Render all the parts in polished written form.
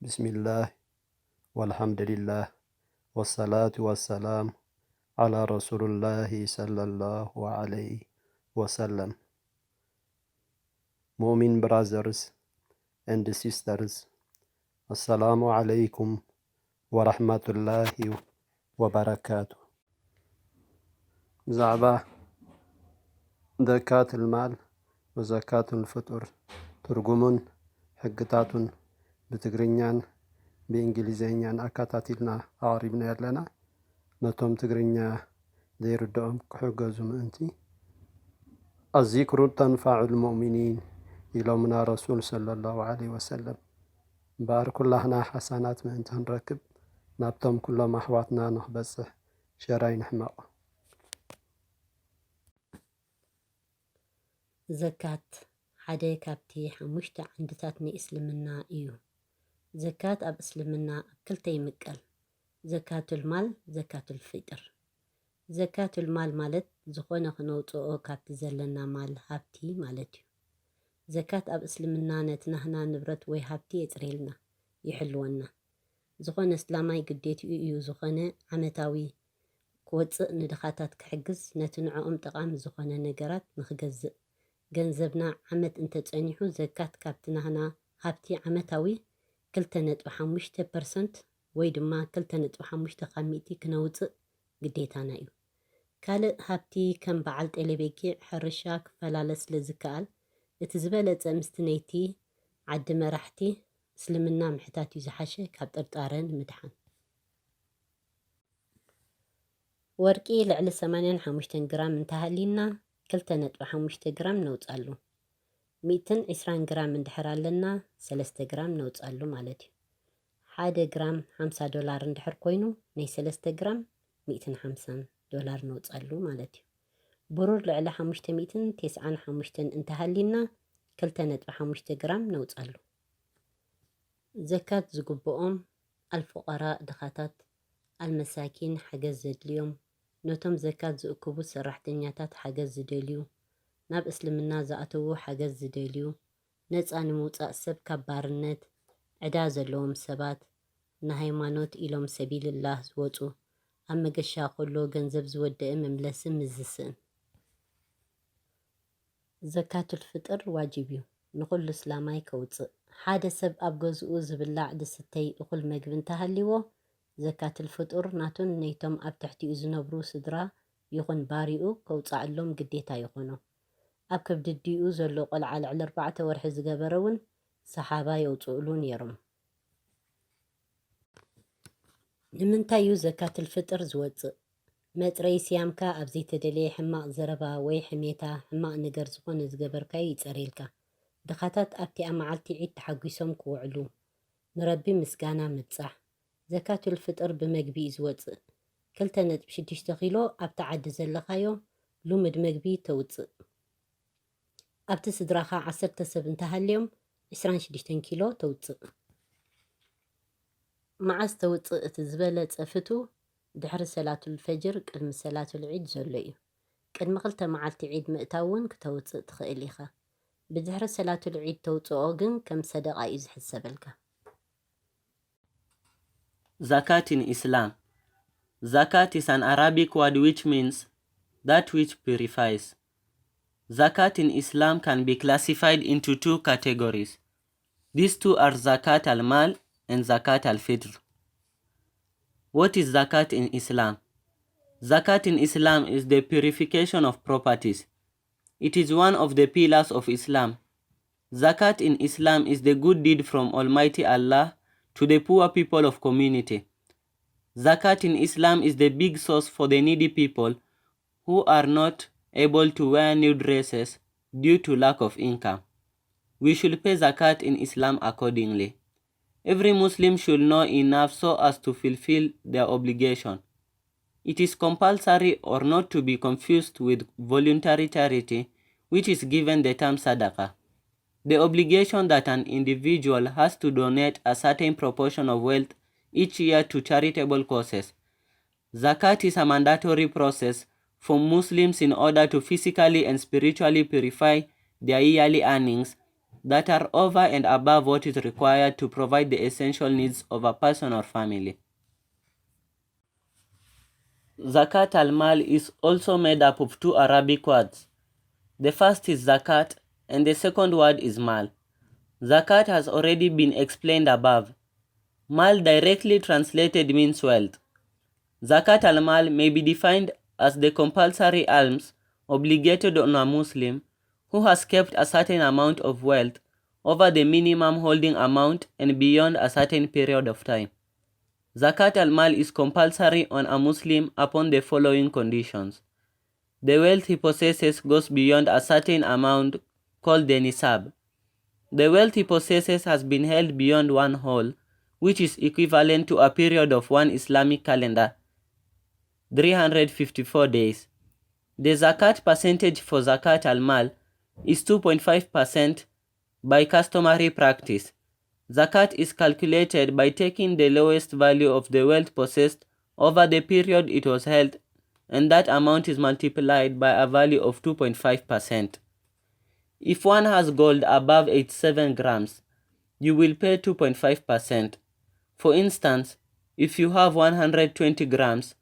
بسم الله والحمد لله والصلاة والسلام على رسول الله صلى الله عليه وسلم. مؤمن brothers and sisters, السلام عليكم ورحمة الله وبركاته. زعبا زكاة المال وزكاة الفطر ترجمون حقتاتون بتግርኛን بإنجليزኛን አካታቲልና አቅሪብና ያለና ነቶም ትግርኛ ዘይርድኦም ክሕገዙ ምእንቲ الذكر تنفع المؤمنين ኢሎምና ረሱል ሰለላሁ ዐለይሂ ወሰለም እምበር ኩላህና ሓሰናት ምእንቲ ክንረክብ ናብቶም ኩሎም ኣሕዋትና ንኽበፅሕ ሸራይ ንሕመቕ። ዘካት ሓደ ካብቲ ሓሙሽተ ዓንድታት ናይ እስልምና እዩ። ዘካት ኣብ እስልምና ኣብ ክልተ ይምቀል። ዘካቱል ማል፣ ዘካቱል ፊጥር። ዘካቱል ማል ማለት ዝኾነ ክነውፅኦ ካብቲ ዘለና ማል ሃብቲ ማለት እዩ። ዘካት ኣብ እስልምና ነቲ ናህና ንብረት ወይ ሃብቲ የፅርየልና ይሕልወና። ዝኾነ እስላማይ ግዴትኡ እዩ ዝኾነ ዓመታዊ ክወፅእ ንድኻታት ክሕግዝ ነቲ ንዕኦም ጠቓሚ ዝኾነ ነገራት ንኽገዝእ ገንዘብና ዓመት እንተፀኒሑ ዘካት ካብቲ ናህና ሃብቲ ዓመታዊ 2.5% ወይ ድማ 2.5 ካሚእቲ ክነውፅእ ግዴታና እዩ። ካልእ ሃብቲ ከም በዓል ጤሌቤጊዕ ሕርሻ ክፈላለ ስለ ዝከኣል እቲ ዝበለፀ ምስቲ ነይቲ ዓዲ መራሕቲ እስልምና ምሕታት እዩ ዝሓሸ ካብ ጥርጣረን ምድሓን። ወርቂ ልዕሊ 85 ግራም እንተሃሊና 2.5 ግራም ነውፃሉ። 120 ግራም እንድሕር ኣለና 3 ግራም ነውፃሉ ማለት እዩ። 1 ግራም $50 እንድሕር ኮይኑ ናይ 3 ግራም $150 ነውፃሉ ማለት እዩ። ብሩር ልዕሊ 595 እንተሃሊና 2.5 ግራም ነውፃሉ። ዘካት ዝግብኦም ኣልፉቀራ ድኻታት፣ ኣልመሳኪን ሓገዝ ዘድልዮም፣ ነቶም ዘካት ዝእክቡ ሰራሕተኛታት ሓገዝ ዝደልዩ፣ ናብ እስልምና ዝኣተዉ ሓገዝ ዝደልዩ፣ ነፃ ንምውፃእ ሰብ ካብ ባርነት ዕዳ ዘለዎም ሰባት፣ ንሃይማኖት ኢሎም ሰቢልላህ ዝወፁ፣ ኣብ መገሻ ከሎ ገንዘብ ዝወደአ መምለስን ምዝስእን። ዘካቱል ፍጥር ዋጅብ እዩ ንኩሉ እስላማይ ከውፅእ። ሓደ ሰብ ኣብ ገዝኡ ዝብላዕ ዝስተይ እኹል መግቢ እንተሃሊዎ ዘካቱል ፍጡር ናቱን ነይቶም ኣብ ትሕቲኡ ዝነብሩ ስድራ ይኹን ባሪኡ ከውፃዕሎም ግዴታ ይኾኖ። ኣብ ከብድዲኡ ዘሎ ቆልዓ ልዕሊ 4 ወርሒ ዝገበረ እውን ሰሓባ የውፅኡሉ ነይሮም። ንምንታይ እዩ ዘካቱል ፍጥር ዝወፅእ? መፅረይ ስያምካ ኣብ ዘይተደለየ ሕማቕ ዘረባ ወይ ሕሜታ ሕማቕ ነገር ዝኾነ ዝገበርካዮ ይፀሪልካ። ድኻታት ኣብቲ ኣብ መዓልቲ ዒድ ተሓጒሶም ክውዕሉ፣ ንረቢ ምስጋና ምብፃሕ። ዘካቱል ፍጥር ብመግቢ እዩ ዝወፅእ። 2.6 ኪሎ ኣብቲ ዓዲ ዘለኻዮ ልሙድ መግቢ ተውፅእ። ኣብቲ ስድራኻ 10 ሰብ እንተሃልዮም 26 ኪሎ ተውፅእ። መዓዝ ተውፅእ እቲ ዝበለፀ ፍቱ? ድሕሪ ሰላቱል ፈጅር ቅድሚ ሰላቱል ዒድ ዘሎ እዩ። ቅድሚ 2 መዓልቲ ዒድ ምእታው እውን ክተውፅእ ትኽእል ኢኻ። ብድሕሪ ሰላቱል ዒድ ተውፅኦ ግን ከም ሰደቃ እዩ ዝሕሰበልካ። Zakat in Islam. Zakat is an Arabic word which means that which purifies. Zakat in Islam can be classified into 2 categories. These two are Zakat al-mal and Zakat al-fitr. What is Zakat in Islam? Zakat in Islam is the purification of properties. It is one of the pillars of Islam. Zakat in Islam is the good deed from Almighty Allah to the poor people of community. Zakat in Islam is the big source for the needy people who are not able to wear new dresses due to lack of income. We should pay zakat in Islam accordingly. Every Muslim should know enough so as to fulfill their obligation. It is compulsory or not to be confused with voluntary charity, which is given the term sadaqah. The obligation that an individual has to donate a certain proportion of wealth each year to charitable causes. Zakat is a mandatory process for Muslims in order to physically and spiritually purify their yearly earnings that are over and above what is required to provide the essential needs of a person or family. Zakat al-mal is also made up of two Arabic words. The first is zakat and the second word is mal. Zakat has already been explained above. Mal directly translated means wealth. Zakat al-mal may be defined as the compulsory alms obligated on a Muslim who has kept a certain amount of wealth over the minimum holding amount and beyond a certain period of time. Zakat al-mal is compulsory on a Muslim upon the following conditions. The wealth he possesses goes beyond a certain amount called the nisab. The wealth he possesses has been held beyond one whole, which is equivalent to a period of one Islamic calendar, 354 days. The zakat percentage for zakat al-mal is 2.5% by customary practice. Zakat is calculated by taking the lowest value of the wealth possessed over the period it was held, and that amount is multiplied by a value of 2.5%. If one has gold above 87 grams, you will pay 2.5%. For instance, if you have 120 grams,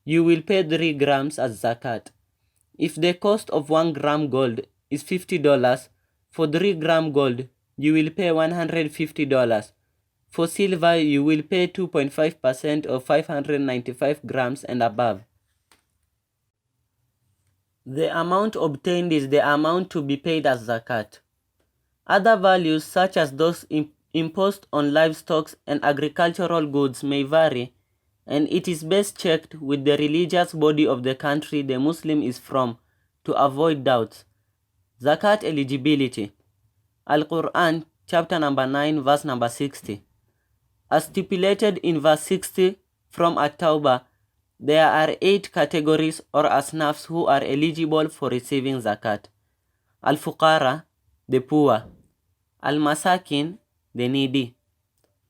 you will pay 3 grams as zakat. If the cost of 1 gram gold is $50, for 3 gram gold, you will pay $150. For silver, you will pay 2.5% of 595 grams and above. The amount obtained is the amount to be paid as zakat. Other values such as those imposed on livestock and agricultural goods may vary, and it is best checked with the religious body of the country the Muslim is from to avoid doubts. Zakat eligibility. Al-Quran, chapter number 9, verse number 60. As stipulated in verse 60 from At-Tawbah, there are 8 categories or asnafs who are eligible for receiving zakat. Al-Fuqara, the poor. Al-Masakin, the needy.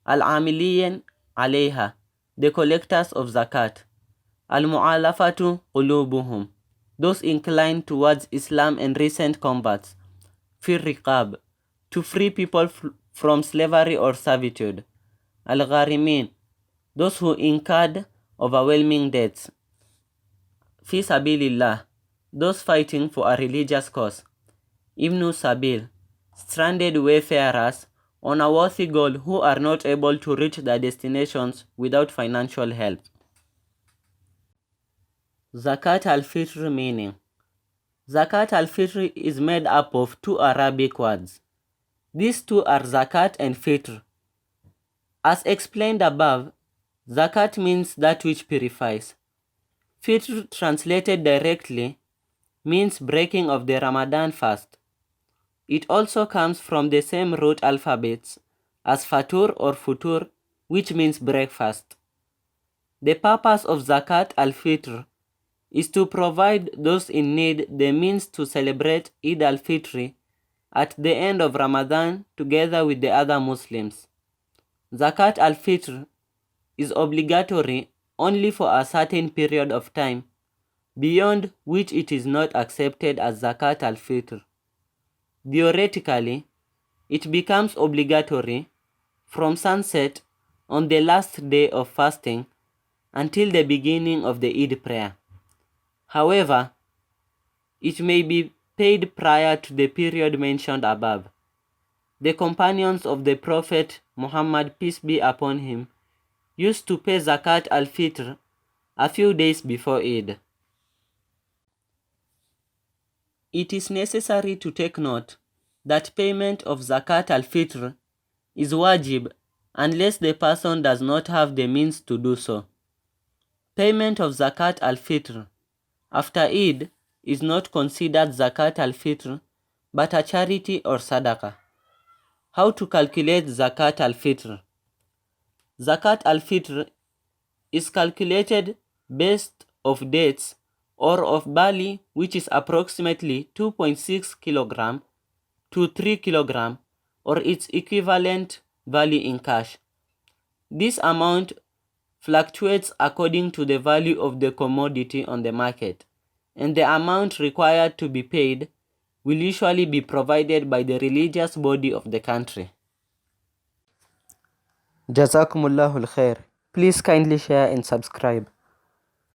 Al-Amiliyin alayha, the collectors of zakat. Al-Mu'alafatu qulubuhum, those inclined towards Islam and recent converts. Fir riqab, to free people from slavery or servitude. Al-Gharimin, those who incurred overwhelming debts. Fi sabilillah, those fighting for a religious cause. Ibnu Sabil, stranded wayfarers on a worthy goal who are not able to reach their destinations without financial help. Zakat al-fitr meaning. Zakat al-fitr is made up of 2 Arabic words. These 2 are zakat and fitr. As explained above, zakat means that which purifies. Fitr, translated directly, means breaking of the Ramadan fast. It also comes from the same root alphabets as fatur or futur, which means breakfast. The purpose of zakat al-fitr is to provide those in need the means to celebrate Eid al-Fitr at the end of Ramadan together with the other Muslims. Zakat al-Fitr is obligatory only for a certain period of time, beyond which it is not accepted as Zakat al-Fitr. Theoretically, it becomes obligatory from sunset on the last day of fasting until the beginning of the Eid prayer. However, it may be paid prior to the period mentioned above. The companions of the Prophet Muhammad, peace be upon him, used to pay Zakat al-Fitr a few days before Eid. It is necessary to take note that payment of Zakat al-Fitr is wajib unless the person does not have the means to do so. Payment of Zakat al-Fitr after Eid is not considered Zakat al-Fitr but a charity or sadaqah. How to calculate Zakat al-Fitr? Zakat al-Fitr is calculated based of dates or of barley, which is approximately 2.6 kg to 3 kg or its equivalent value in cash. This amount fluctuates according to the value of the commodity on the market, and the amount required to be paid will usually be provided by the religious body of the country. Jazakumullahu al-khair. Please kindly share and subscribe.